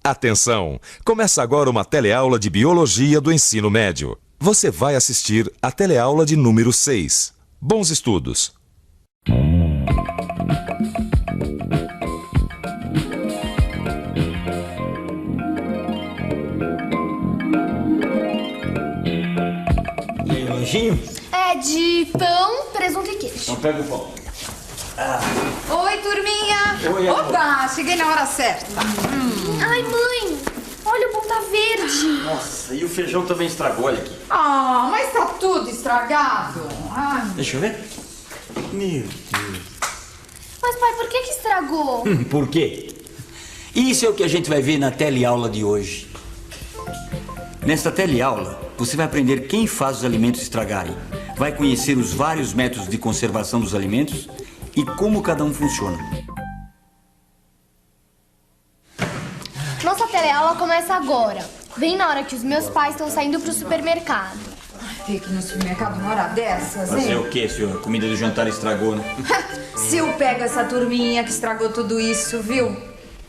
Atenção! Começa agora uma teleaula de Biologia do Ensino Médio. Você vai assistir a teleaula de número 6. Bons estudos! E aí, lanchinho? É de pão, presunto e queijo. Então pega o pão. Oi, turminha! Oi, amor. Opa, cheguei na hora certa. Ai, mãe, olha, o pão tá verde. Nossa, e o feijão também estragou, olha aqui. Ah, mas tá tudo estragado. Ai, Deixa eu ver. Meu Deus. Mas, pai, por que estragou? Por quê? Isso é o que a gente vai ver na teleaula de hoje. Nesta teleaula, você vai aprender quem faz os alimentos estragarem. Vai conhecer os vários métodos de conservação dos alimentos e como cada um funciona. Nossa teleaula começa agora, bem na hora que os meus pais estão saindo pro supermercado. tem que ir no supermercado uma hora dessas, Fazer hein? o quê, senhor? A comida do jantar estragou, né? Se eu pego essa turminha que estragou tudo isso, viu?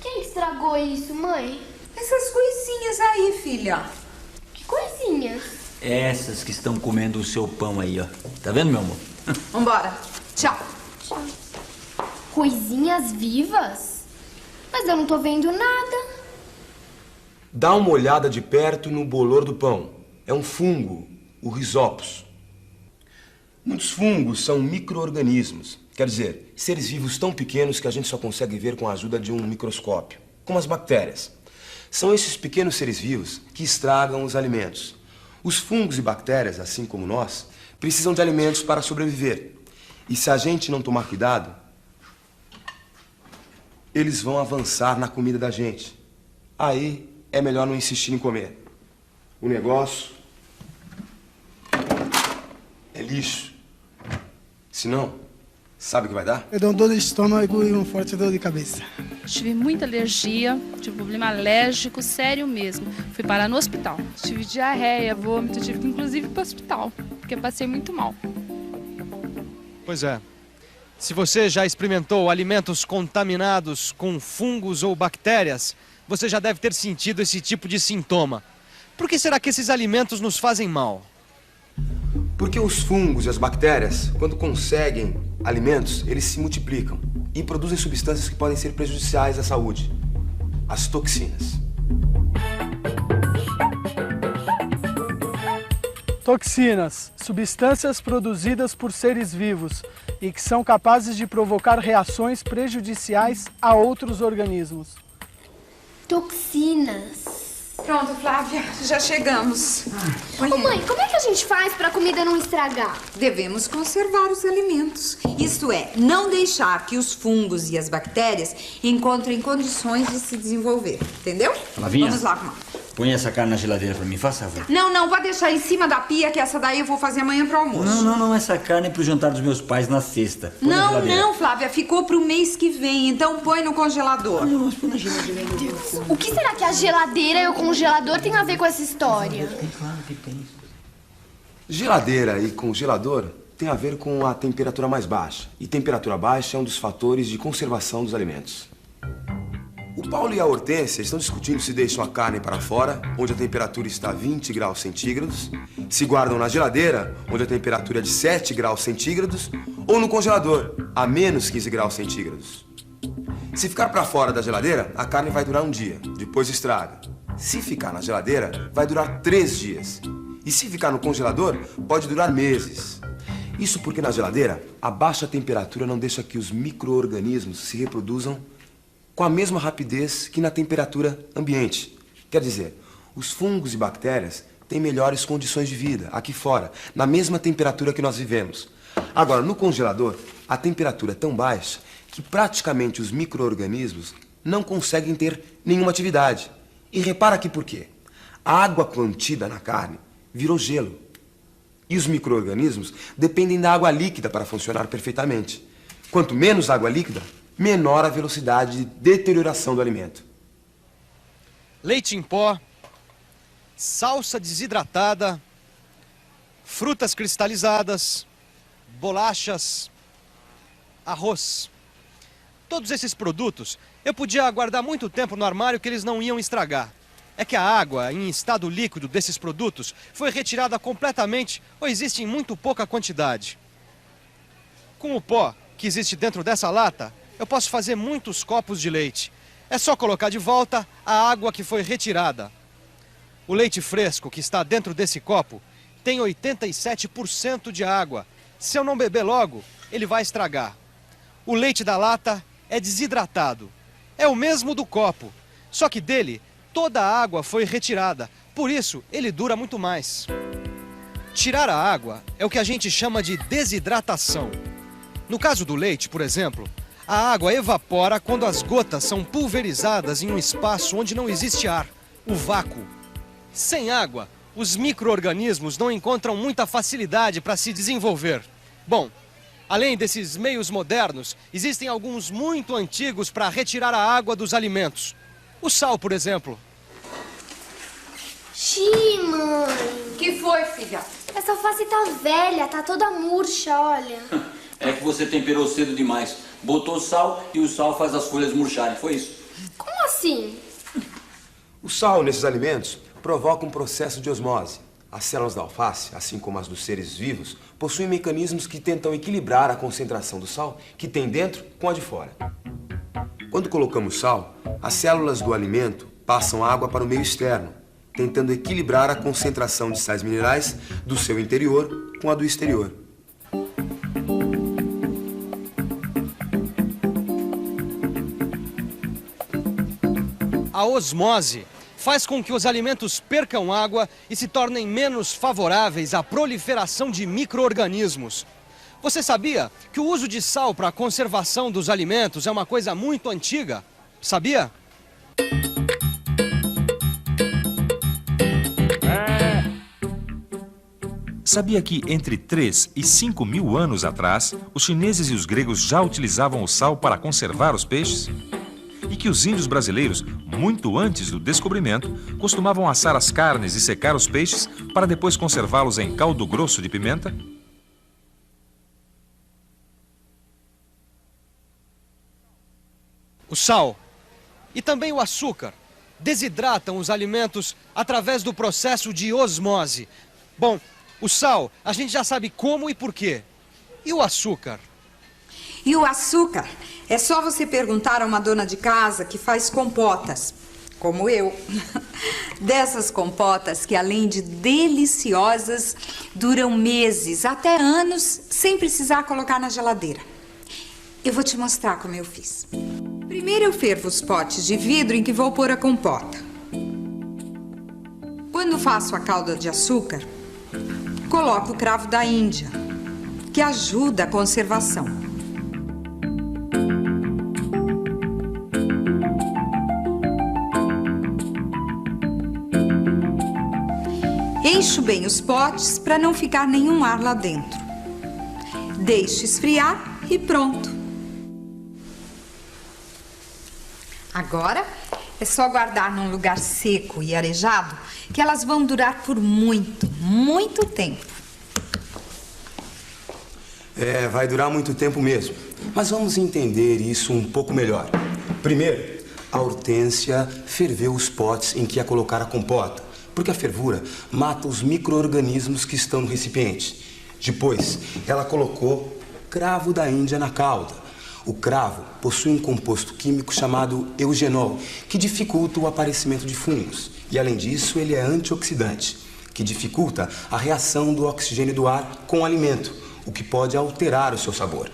Quem que estragou isso, mãe? Essas coisinhas aí, filha. Que coisinhas. Essas que estão comendo o seu pão aí, ó. Tá vendo, meu amor? Vambora. Tchau. Coisinhas vivas? Mas eu não tô vendo nada. Dá uma olhada de perto no bolor do pão. É um fungo, o Rhizopus. Muitos fungos são micro-organismos, quer dizer, seres vivos tão pequenos que a gente só consegue ver com a ajuda de um microscópio, como as bactérias. São esses pequenos seres vivos que estragam os alimentos. Os fungos e bactérias, assim como nós, precisam de alimentos para sobreviver. E se a gente não tomar cuidado, eles vão avançar na comida da gente. Aí é melhor não insistir em comer. O negócio é lixo. Se não, sabe o que vai dar? Eu dou dor de estômago e uma forte dor de cabeça. Tive muita alergia, tive problema alérgico sério mesmo. Fui parar no hospital. Tive diarreia, vômito, tive que inclusive ir para o hospital, porque passei muito mal. Pois é. Se você já experimentou alimentos contaminados com fungos ou bactérias, você já deve ter sentido esse tipo de sintoma. Por que será que esses alimentos nos fazem mal? Porque os fungos e as bactérias, quando conseguem alimentos, eles se multiplicam e produzem substâncias que podem ser prejudiciais à saúde. As toxinas. Toxinas, substâncias produzidas por seres vivos e que são capazes de provocar reações prejudiciais a outros organismos. Toxinas. Pronto, Flávia, já chegamos. Ô, mãe, como é que a gente faz pra comida não estragar? Devemos conservar os alimentos. Isto é, não deixar que os fungos e as bactérias encontrem condições de se desenvolver. Entendeu? Flavinha. Vamos lá, Kumar. Põe essa carne na geladeira pra mim, faz favor. Não, pode deixar em cima da pia, que essa daí eu vou fazer amanhã pro almoço. Não, essa carne é pro jantar dos meus pais na sexta. Põe na geladeira. Não, Flávia, ficou pro mês que vem, então põe no congelador. Não, mas põe na geladeira. O que será que a geladeira e o congelador tem a ver com essa história? Tem, claro que tem. Geladeira e congelador tem a ver com a temperatura mais baixa. E temperatura baixa é um dos fatores de conservação dos alimentos. O Paulo e a Hortência estão discutindo se deixam a carne para fora, onde a temperatura está a 20 graus centígrados, se guardam na geladeira, onde a temperatura é de 7 graus centígrados, ou no congelador, a menos 15 graus centígrados. Se ficar para fora da geladeira, a carne vai durar um dia, depois estraga. Se ficar na geladeira, vai durar 3 dias. E se ficar no congelador, pode durar meses. Isso porque na geladeira, a baixa temperatura não deixa que os micro-organismos se reproduzam com a mesma rapidez que na temperatura ambiente. Quer dizer, os fungos e bactérias têm melhores condições de vida aqui fora, na mesma temperatura que nós vivemos. Agora, no congelador, a temperatura é tão baixa que praticamente os micro-organismos não conseguem ter nenhuma atividade. E repara aqui por quê. A água contida na carne virou gelo. E os micro-organismos dependem da água líquida para funcionar perfeitamente. Quanto menos água líquida, menor a velocidade de deterioração do alimento. Leite em pó, salsa desidratada, frutas cristalizadas, bolachas, arroz. Todos esses produtos, Eu podia guardar muito tempo no armário que eles não iam estragar. É que a água em estado líquido desses produtos foi retirada completamente ou existe em muito pouca quantidade. Com o pó que existe dentro dessa lata, eu posso fazer muitos copos de leite. É só colocar de volta a água que foi retirada. O leite fresco que está dentro desse copo tem 87% de água. Se eu não beber logo, ele vai estragar. O leite da lata é desidratado. É o mesmo do copo, só que dele toda a água foi retirada. Por isso, ele dura muito mais. Tirar a água é o que a gente chama de desidratação. No caso do leite, por exemplo, a água evapora quando as gotas são pulverizadas em um espaço onde não existe ar, o vácuo. Sem água, os micro-organismos não encontram muita facilidade para se desenvolver. Bom, além desses meios modernos, existem alguns muito antigos para retirar a água dos alimentos. O sal, por exemplo. Xiii, mãe. Que foi, filha? Essa face tá velha, tá toda murcha, olha. É que você temperou cedo demais. Botou sal e o sal faz as folhas murcharem, foi isso? Como assim? O sal nesses alimentos provoca um processo de osmose. As células da alface, assim como as dos seres vivos, possuem mecanismos que tentam equilibrar a concentração do sal que tem dentro com a de fora. Quando colocamos sal, as células do alimento passam água para o meio externo, tentando equilibrar a concentração de sais minerais do seu interior com a do exterior. A osmose faz com que os alimentos percam água e se tornem menos favoráveis à proliferação de micro-organismos. Você sabia que o uso de sal para a conservação dos alimentos é uma coisa muito antiga? Sabia? Sabia que entre 3 e 5 mil anos atrás, os chineses e os gregos já utilizavam o sal para conservar os peixes? E que os índios brasileiros, muito antes do descobrimento, costumavam assar as carnes e secar os peixes para depois conservá-los em caldo grosso de pimenta? O sal e também o açúcar desidratam os alimentos através do processo de osmose. Bom, o sal a gente já sabe como e por quê. E o açúcar? E o açúcar? É só você perguntar a uma dona de casa que faz compotas, como eu. Dessas compotas que, além de deliciosas, duram meses, até anos, sem precisar colocar na geladeira. Eu vou te mostrar como eu fiz. Primeiro eu fervo os potes de vidro em que vou pôr a compota. Quando faço a calda de açúcar, coloco o cravo da Índia, que ajuda a conservação. Encho bem os potes para não ficar nenhum ar lá dentro. Deixo esfriar e pronto. Agora é só guardar num lugar seco e arejado que elas vão durar por muito, muito tempo. Vai durar muito tempo mesmo. Mas vamos entender isso um pouco melhor. Primeiro, a Hortência ferveu os potes em que ia colocar a compota, porque a fervura mata os micro-organismos que estão no recipiente. Depois, ela colocou cravo da Índia na calda. O cravo possui um composto químico chamado eugenol, que dificulta o aparecimento de fungos. E, além disso, ele é antioxidante, que dificulta a reação do oxigênio do ar com o alimento, o que pode alterar o seu sabor.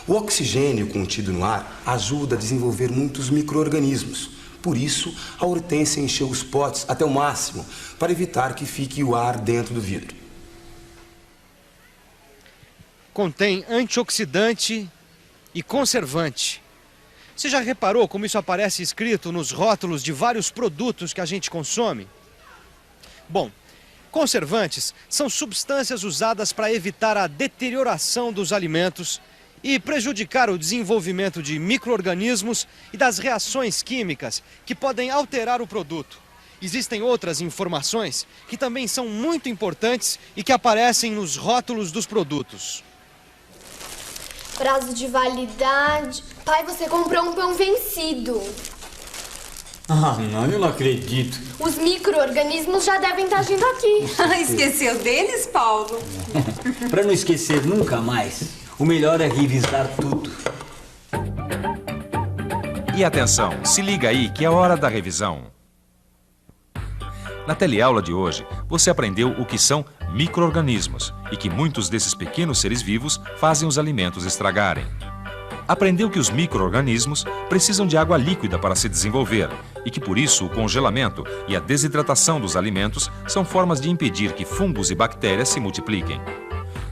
O oxigênio contido no ar ajuda a desenvolver muitos micro-organismos. Por isso, a Hortência encheu os potes até o máximo, para evitar que fique o ar dentro do vidro. Contém antioxidante e conservante. Você já reparou como isso aparece escrito nos rótulos de vários produtos que a gente consome? Bom, conservantes são substâncias usadas para evitar a deterioração dos alimentos e prejudicar o desenvolvimento de micro-organismos e das reações químicas que podem alterar o produto. Existem outras informações que também são muito importantes e que aparecem nos rótulos dos produtos. Prazo de validade... Pai, você comprou um pão vencido. Ah, não, eu não acredito. Os micro-organismos já devem estar agindo aqui. Esqueceu deles, Paulo? Para não esquecer nunca mais, o melhor é revisar tudo. E atenção, se liga aí que é hora da revisão. Na teleaula de hoje, você aprendeu o que são micro-organismos e que muitos desses pequenos seres vivos fazem os alimentos estragarem. Aprendeu que os micro-organismos precisam de água líquida para se desenvolver e que, por isso, o congelamento e a desidratação dos alimentos são formas de impedir que fungos e bactérias se multipliquem.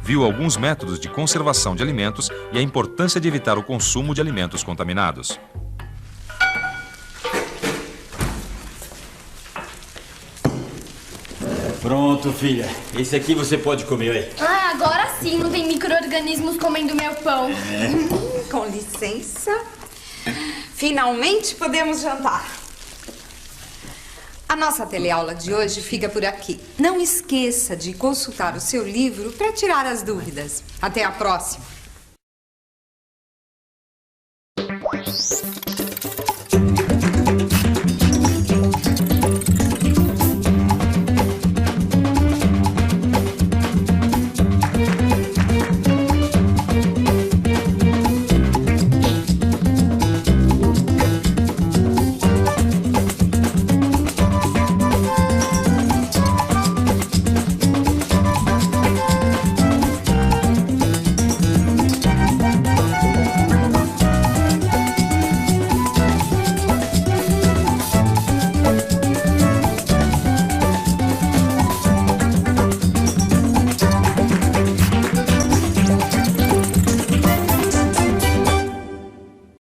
Viu alguns métodos de conservação de alimentos e a importância de evitar o consumo de alimentos contaminados. Pronto, filha. Esse aqui você pode comer aí. Ah, agora sim não tem micro-organismos comendo meu pão. Com licença. Finalmente podemos jantar. A nossa teleaula de hoje fica por aqui. Não esqueça de consultar o seu livro para tirar as dúvidas. Até a próxima.